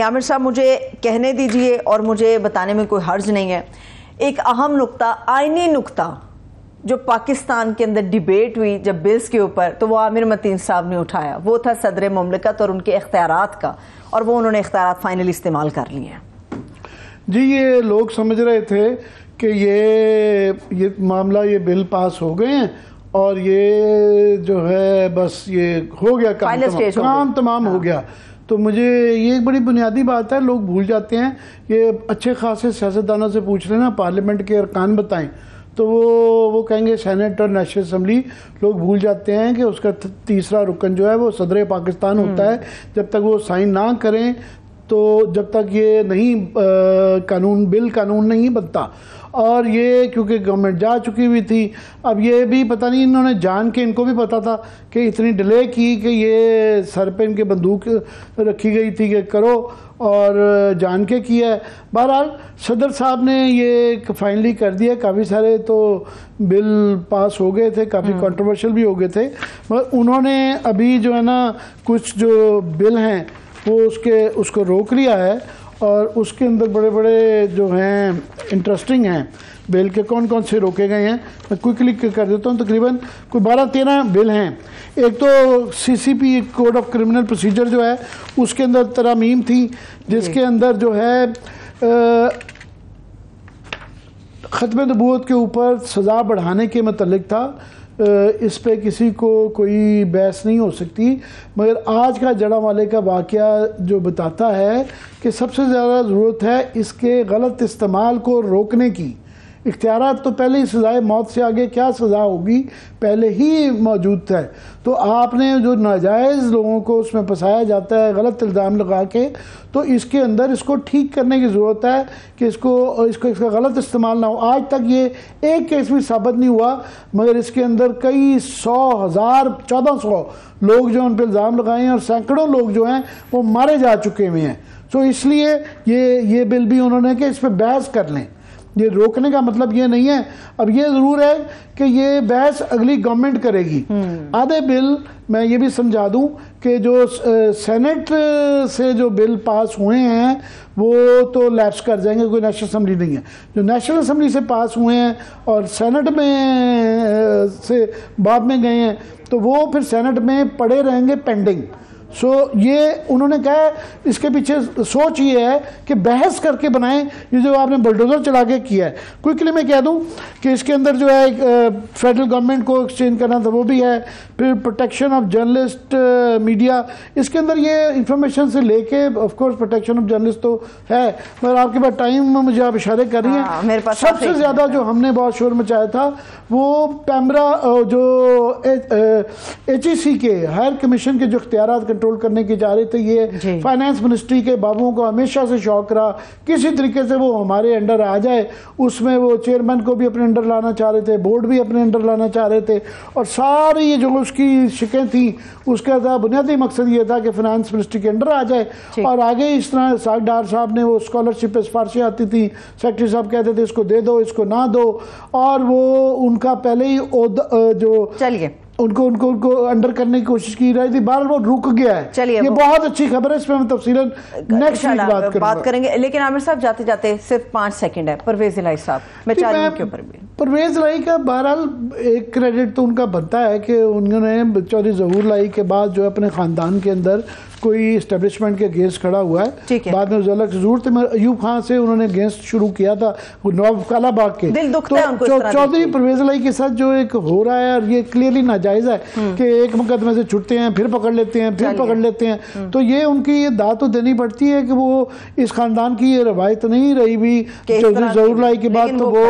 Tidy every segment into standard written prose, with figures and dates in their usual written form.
आमिर साहब, मुझे कहने दीजिए और मुझे बताने में कोई हर्ज नहीं है, एक अहम नुक्ता, आईनी नुक्ता जो पाकिस्तान के अंदर डिबेट हुई जब बिल्स के ऊपर, तो वो आमिर मतीन साहब ने उठाया, वो था सदर मुमलिकत और उनके इख्तियारात का, और वो उन्होंने इख्तियारात फाइनली इस्तेमाल कर लिए हैं। जी, ये लोग समझ रहे थे कि ये मामला, ये बिल पास हो गए हैं और ये जो है बस ये हो गया, काम तमाम हो गया। तो मुझे ये एक बड़ी बुनियादी बात है, लोग भूल जाते हैं। ये अच्छे खासे सियासतदानों से पूछ लेना, पार्लियामेंट के अरकान बताएं तो वो कहेंगे सेनेट और नेशनल असम्बली। लोग भूल जाते हैं कि उसका तीसरा रुकन जो है वो सदर पाकिस्तान होता है। जब तक वो साइन ना करें तो जब तक ये नहीं कानून नहीं बनता। और ये क्योंकि गवर्नमेंट जा चुकी हुई थी, अब ये भी पता नहीं इन्होंने जान के, इनको भी पता था कि इतनी डिले की कि ये सर पे इनके बंदूक रखी गई थी कि करो, और जान के किया है। बहरहाल सदर साहब ने ये फाइनली कर दिया। काफ़ी सारे तो बिल पास हो गए थे, काफ़ी कंट्रोवर्शियल भी हो गए थे, मगर उन्होंने अभी जो है ना कुछ जो बिल हैं वो उसको रोक लिया है। और उसके अंदर बड़े बड़े जो हैं इंटरेस्टिंग हैं बिल के, कौन कौन से रोके गए हैं मैं क्विकली कर देता हूँ। तकरीबन कोई 12-13 बिल हैं। एक तो CCP code of criminal procedure जो है उसके अंदर तरामीम थी, जिसके अंदर जो है ख़त्म नबूवत के ऊपर सज़ा बढ़ाने के मतलब था। इस पे किसी को कोई बहस नहीं हो सकती, मगर आज का जड़ावाले का वाक़या जो बताता है कि सबसे ज़्यादा ज़रूरत है इसके गलत इस्तेमाल को रोकने की। इख्तियारात तो पहले ही सज़ाए मौत से आगे क्या सज़ा होगी पहले ही मौजूद है। तो आपने जो नाजायज़ लोगों को उसमें फंसाया जाता है गलत इल्ज़ाम लगा के, तो इसके अंदर इसको ठीक करने की ज़रूरत है कि इसका गलत इस्तेमाल ना हो। आज तक ये एक केस भी साबित नहीं हुआ, मगर इसके अंदर कई 100,000-1,400 लोग जो उन पर इल्ज़ाम लगाए हैं और सैकड़ों लोग जो हैं वो मारे जा चुके हुए हैं। तो इसलिए ये बिल भी उन्होंने कि इस पर बहस कर लें। ये रोकने का मतलब ये नहीं है। अब ये ज़रूर है कि ये बहस अगली गवर्नमेंट करेगी। आधे बिल मैं ये भी समझा दूं कि जो सेनेट से जो बिल पास हुए हैं वो तो लैप्स कर जाएंगे, कोई नेशनल असम्बली नहीं है। जो नेशनल असम्बली से पास हुए हैं और सेनेट में से बाद में गए हैं तो वो फिर सेनेट में पड़े रहेंगे पेंडिंग। ये उन्होंने कहा है, इसके पीछे सोच ये है कि बहस करके बनाएं। ये जो आपने बुलडोज़र चला के किया है, क्विकली मैं कह दूं कि इसके अंदर जो है फेडरल गवर्नमेंट को एक्सचेंज करना था वो भी है, फिर प्रोटेक्शन ऑफ जर्नलिस्ट मीडिया, इसके अंदर ये इंफॉर्मेशन से लेके of course protection of journalist तो है, मगर आपके पास टाइम मुझे आप इशारे कर रही हैं। सबसे ज़्यादा जो हमने बहुत शोर मचाया था वो पैमरा जो HEC के हायर कमीशन के जो इख्तियारात कंट्रोल करने की जा रहे थे, ये फाइनेंस मिनिस्ट्री के बाबुओं को हमेशा से शौक रहा किसी तरीके से वो हमारे अंडर आ जाए। उसमें वो चेयरमैन को भी अपने अंडर लाना चाह रहे थे, बोर्ड भी अपने अंडर लाना चाह रहे थे, और सारी ये जो उसकी शिकें थी उसका बुनियादी मकसद ये था कि फाइनेंस मिनिस्ट्री के अंडर आ जाए। और आगे इस तरह सागडार साहब ने वो स्कॉलरशिप सिफारिशें आती थी, सेक्रेटरी साहब कहते थे इसको दे दो, इसको ना दो, और वो उनका पहले ही जो चलिए उनको अंडर करने की कोशिश की रही थी, बार वो रुक गया है। चलिए, ये बहुत अच्छी खबर है, इस पर हम तफसीलन नेक्स्ट वीक बात करेंगे। लेकिन आमिर साहब जाते जाते सिर्फ 5 सेकंड है, परवेज इलाही साहब, मैं 4 मिनट के ऊपर भी। परवेज इलाही का बहरहाल एक क्रेडिट तो उनका बनता है कि उन्होंने चौधरी ज़हूर इलाही के बाद जो अपने ख़ानदान के अंदर कोई इस्टेब्लिशमेंट के अगेंस्ट खड़ा हुआ है। बाद में उजाला की जरूरत है, अयूब खान से उन्होंने अगेंस्ट शुरू किया था नवाब कालाबाग के। तो चौधरी परवेज इलाही के साथ जो एक हो रहा है, और ये क्लियरली नाजायज़ है कि एक मुकदमे से छुटते हैं, फिर पकड़ लेते हैं, फिर पकड़ लेते हैं। तो ये उनकी ये दाद तो देनी पड़ती है कि वो इस खानदान की ये रवायत नहीं रही भी चौधरी ज़हूर इलाही के बाद तो वो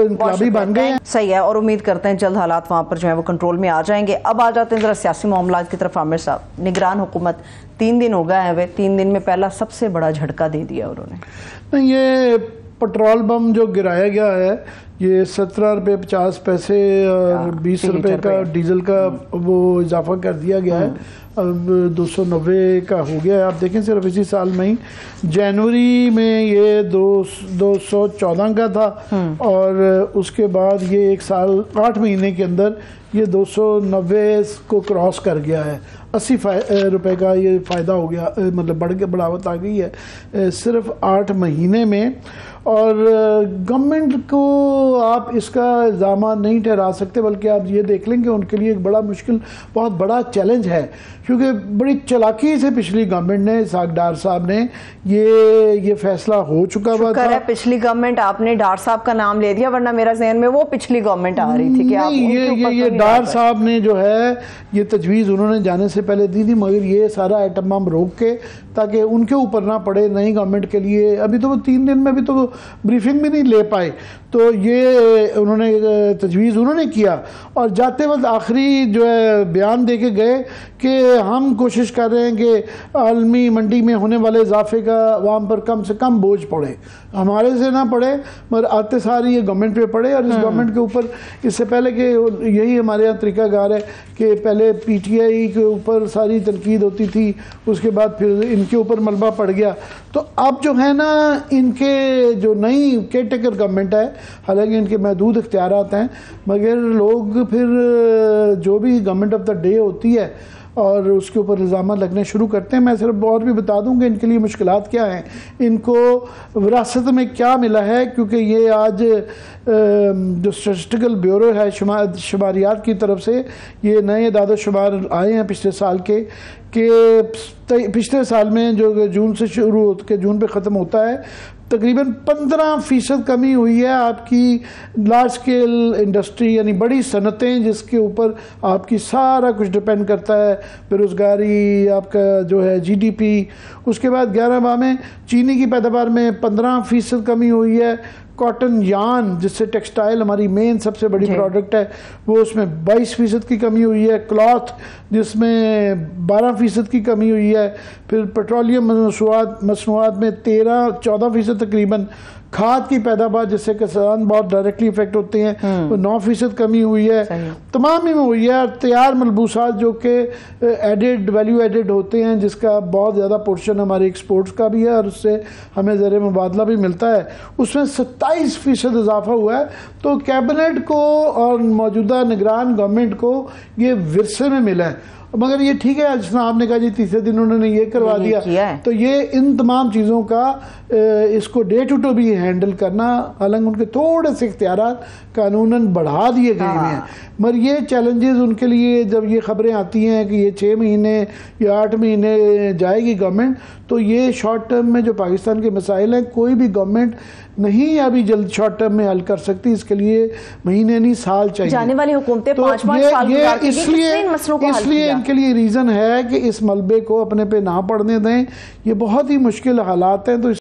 इनकलाबी बन गए हैं। सही है, और उम्मीद करते हैं जल्द हालात वहाँ पर जो है वो कंट्रोल में आ जाएंगे। अब आ जाते हैं जरा सियासी मामलात की तरफ। आमिर साहब, निगरान हुकूमत 3 दिन हो गए हैं, वे 3 दिन में पहला सबसे बड़ा झटका दे दिया उन्होंने। ये पेट्रोल बम जो गिराया गया है ये 17 रुपये 50 पैसे और 20 रुपये का डीजल का वो इजाफा कर दिया गया है। अब 290 का हो गया है। आप देखें सिर्फ इसी साल में ही जनवरी में ये 214 का था और उसके बाद ये एक साल 8 महीने के अंदर ये 290 को क्रॉस कर गया है। 80 रुपये का ये फ़ायदा हो गया, मतलब बढ़ के बढ़ावत आ गई है सिर्फ 8 महीने में। और गवर्नमेंट को आप इसका इल्ज़ाम नहीं ठहरा सकते, बल्कि आप ये देख लें कि उनके लिए एक बड़ा मुश्किल, बहुत बड़ा चैलेंज है, क्योंकि बड़ी चालाकी से पिछली गवर्नमेंट ने, इसहाक डार साहब ने ये फैसला हो चुका हुआ था। पिछली गवर्नमेंट, आपने डार साहब का नाम ले दिया, वरना मेरा जहन में वो पिछली गवर्नमेंट आ रही थी कि आप ये डार साहब ने जो है ये तजवीज़ उन्होंने जाने से पहले दी थी, मगर ये सारा आइटम बम रोक के, ताकि उनके ऊपर ना पड़े नई गवर्नमेंट के लिए। अभी तो वो 3 दिन में भी तो ब्रीफिंग भी नहीं ले पाए, तो ये उन्होंने तजवीज़ उन्होंने किया और जाते वक्त आखिरी जो है बयान दे के गए कि हम कोशिश कर रहे हैं कि आलमी मंडी में होने वाले इजाफे का अवाम पर कम से कम बोझ पड़े, हमारे से ना पड़े मगर आते सारी ये गवर्नमेंट पे पड़े। और इस गवर्नमेंट के ऊपर इससे पहले कि यही हमारे यहाँ तरीकाकार है कि पहले PTI के ऊपर सारी तनकीद होती थी, उसके बाद फिर इनके ऊपर मलबा पड़ गया। तो अब जो है ना, इनके जो नई केयर टेकर गवर्नमेंट है, हालांकि इनके महदूद इख्तियारात हैं, मगर लोग फिर जो भी गवर्नमेंट ऑफ द डे होती है और उसके ऊपर इल्ज़ाम लगने शुरू करते हैं। मैं सिर्फ और भी बता दूं कि इनके लिए मुश्किलात क्या हैं, इनको विरासत में क्या मिला है, क्योंकि ये आज जो स्टैटिस्टिकल ब्यूरो है शुमारियात की तरफ से ये नए इदाद शुमार आए हैं पिछले साल के पिछले साल में जो जून से शुरू हो के जून पे ख़त्म होता है, तकरीबन 15% कमी हुई है आपकी लार्ज स्केल इंडस्ट्री, यानी बड़ी सनतें जिसके ऊपर आपकी सारा कुछ डिपेंड करता है, बेरोज़गारी, आपका जो है GDP। उसके बाद 11 माह में चीनी की पैदावार में 15% कमी हुई है। कॉटन यान जिससे टेक्सटाइल हमारी मेन सबसे बड़ी प्रोडक्ट है, वो उसमें 22% की कमी हुई है। क्लॉथ जिसमें 12% की कमी हुई है। फिर पेट्रोलियम मसनूआत में 13-14% तकरीबन। खाद की पैदावार जिससे किसान बहुत डायरेक्टली इफेक्ट होते हैं, वो 9% कमी हुई है। तमाम ही में हुई है। तैयार मलबूसात जो कि एडेड वैल्यू एडेड होते हैं, जिसका बहुत ज़्यादा पोर्शन हमारे एक्सपोर्ट्स का भी है और उससे हमें ज़र मुबादला भी मिलता है, उसमें 27% इजाफा हुआ है। तो कैबिनेट को और मौजूदा निगरान गवर्नमेंट को ये विरसे में मिला है। मगर ये ठीक है, जिसमें आपने कहा जी तीसरे दिन उन्होंने ये करवा दिया, तो ये इन तमाम चीज़ों का इसको डे टू डे भी हैंडल करना, हालांकि उनके थोड़े से इख्तियारात कानूनन बढ़ा दिए गए हैं, मगर ये चैलेंजेस उनके लिए जब ये खबरें आती हैं कि ये 6 महीने या 8 महीने जाएगी गवर्नमेंट, तो ये शॉर्ट टर्म में जो पाकिस्तान के मसाइल हैं कोई भी गवर्नमेंट नहीं अभी जल्द शॉर्ट टर्म में हल कर सकती। इसके लिए महीने नहीं साल चाहिए। जाने वाली हुकूमतें तो 5-5 साल इसलिए इनके लिए रीज़न है कि इस मलबे को अपने पे ना पड़ने दें। ये बहुत ही मुश्किल हालात हैं। तो